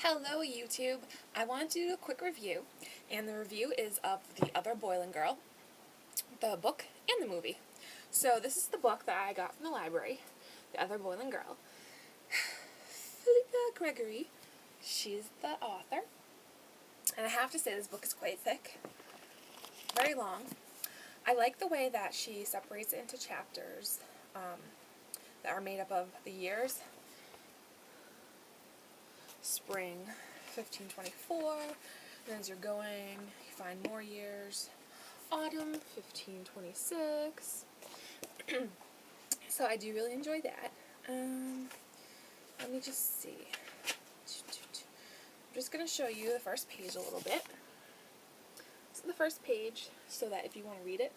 Hello YouTube! I want to do a quick review, and the review is of The Other Boleyn Girl, the book and the movie. So this is the book that I got from the library, The Other Boleyn Girl. Philippa Gregory, she's the author, and I have to say this book is quite thick, very long. I like the way that she separates it into chapters that are made up of the years. Spring 1524, and as you're going, you find more years. Autumn 1526. So I do really enjoy that. Let me just see. I'm just going to show you the first page a little bit. So the first page, so that if you want to read it.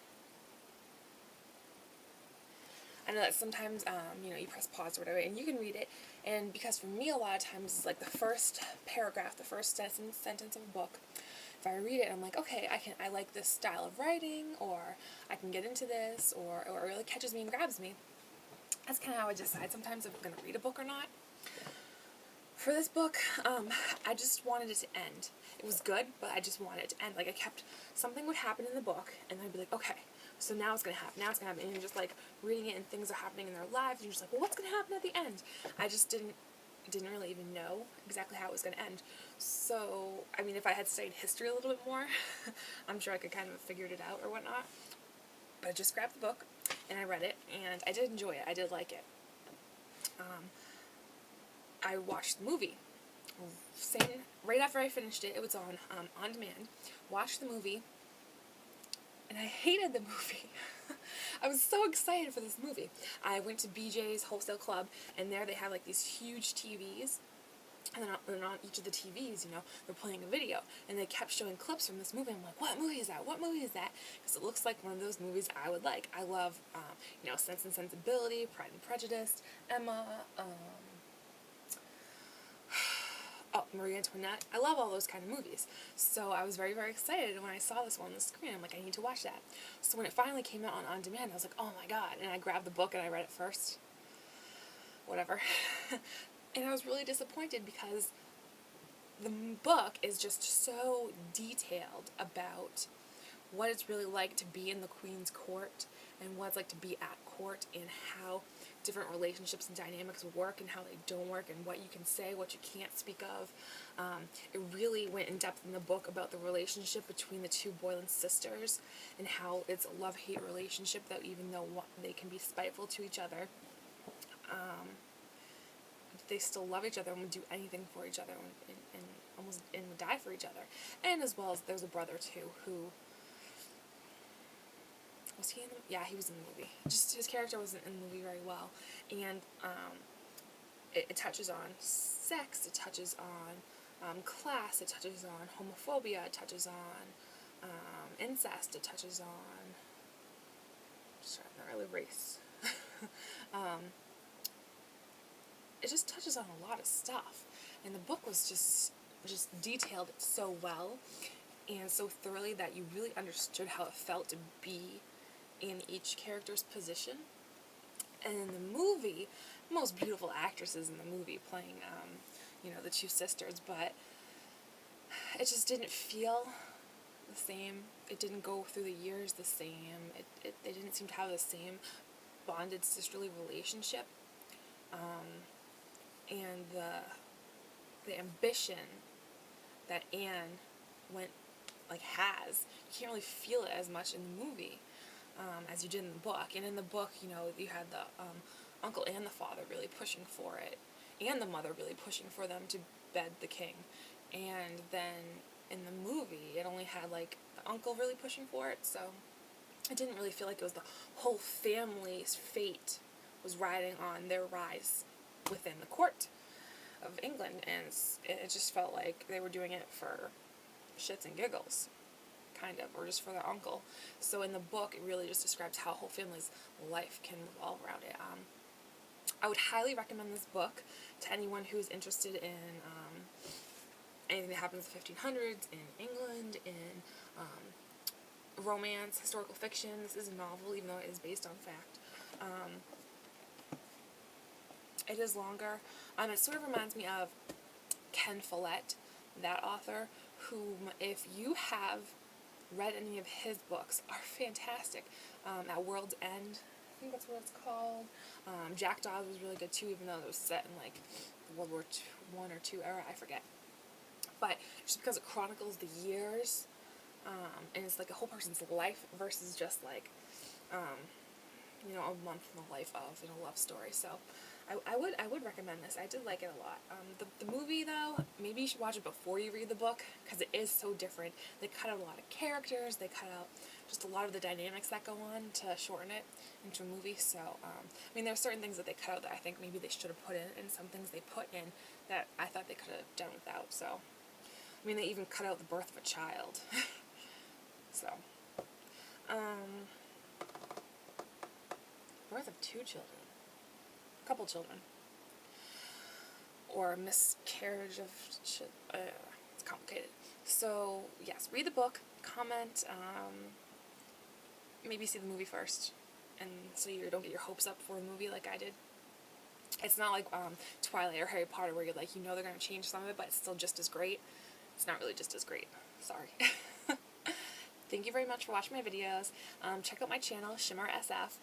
I know that sometimes, you press pause or whatever, and you can read it, and because for me, a lot of times, it's like the first paragraph, the first sentence of a book. If I read it, I'm like, okay, I like this style of writing, or I can get into this, or it really catches me and grabs me. That's kind of how I decide sometimes if I'm going to read a book or not. For this book, I just wanted it to end. It was good, but I just wanted it to end. Like, something would happen in the book, and I'd be like, okay, so now it's going to happen, and you're just, like, reading it, and things are happening in their lives, and you're just like, well, what's going to happen at the end? I just didn't really even know exactly how it was going to end. So, I mean, if I had studied history a little bit more, I'm sure I could kind of have figured it out or whatnot. But I just grabbed the book, and I read it, and I did enjoy it. I did like it. I watched the movie. Right after I finished it, it was on demand. Watched the movie, and I hated the movie. I was so excited for this movie. I went to BJ's Wholesale Club, and there they had like these huge TVs, and then on each of the TVs, they're playing a video, and they kept showing clips from this movie. I'm like, what movie is that? What movie is that? Because it looks like one of those movies I would like. I love, Sense and Sensibility, Pride and Prejudice, Emma, Marie Antoinette. I love all those kind of movies. So I was very, very excited when I saw this one on the screen. I'm like, I need to watch that. So when it finally came out on demand, I was like, oh my god. And I grabbed the book and I read it first. Whatever. And I was really disappointed because the book is just so detailed about what it's really like to be in the Queen's court and what it's like to be at court and how different relationships and dynamics work and how they don't work and what you can say, what you can't speak of. It really went in depth in the book about the relationship between the two Boleyn sisters and how it's a love-hate relationship, that even though they can be spiteful to each other, they still love each other and would do anything for each other and would die for each other. And as well as there's a brother too who... Was he in the... Yeah, he was in the movie. Just his character wasn't in the movie very well. And it touches on sex, it touches on class, it touches on homophobia, it touches on incest, it touches on... Sorry, not really race. It just touches on a lot of stuff. And the book was just detailed it so well and so thoroughly that you really understood how it felt to be in each character's position. And in the movie, most beautiful actresses in the movie playing, the two sisters, but it just didn't feel the same. It didn't go through the years the same. They didn't seem to have the same bonded sisterly relationship. And the ambition that Anne has, you can't really feel it as much in the movie as you did in the book. And in the book, you had the uncle and the father really pushing for it, and the mother really pushing for them to bed the king. And then in the movie, it only had the uncle really pushing for it, so it didn't really feel like it was the whole family's fate was riding on their rise within the court of England, and it just felt like they were doing it for shits and giggles, kind of, or just for their uncle. So in the book, it really just describes how a whole family's life can revolve around it. I would highly recommend this book to anyone who's interested in anything that happens in the 1500s, in England, in romance, historical fiction. This is a novel, even though it is based on fact. It is longer. It sort of reminds me of Ken Follett, that author, whom, if you have read any of his books, are fantastic. At World's End, I think that's what it's called. Jackdaw was really good too, even though it was set in like World War I or II era, I forget. But just because it chronicles the years, and it's like a whole person's life versus just like, you know, a month in the life of, you know, love story. So I would recommend this. I did like it a lot. The movie, though, maybe you should watch it before you read the book, because it is so different. They cut out a lot of characters. They cut out just a lot of the dynamics that go on to shorten it into a movie. So, I mean, there are certain things that they cut out that I think maybe they should have put in, and some things they put in that I thought they could have done without. So, I mean, they even cut out the birth of a child. So, birth of 2 children. A couple children. Or miscarriage of it's complicated. So, yes, read the book, comment, maybe see the movie first, and so you don't get your hopes up for a movie like I did. It's not like Twilight or Harry Potter where you're like, you know they're going to change some of it, but it's still just as great. It's not really just as great. Sorry. Thank you very much for watching my videos. Check out my channel, ShimmerSF.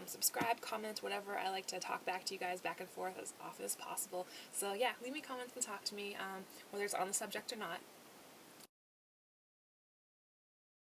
Subscribe, comment, whatever. I like to talk back to you guys back and forth as often as possible. So yeah, leave me comments and talk to me, whether it's on the subject or not.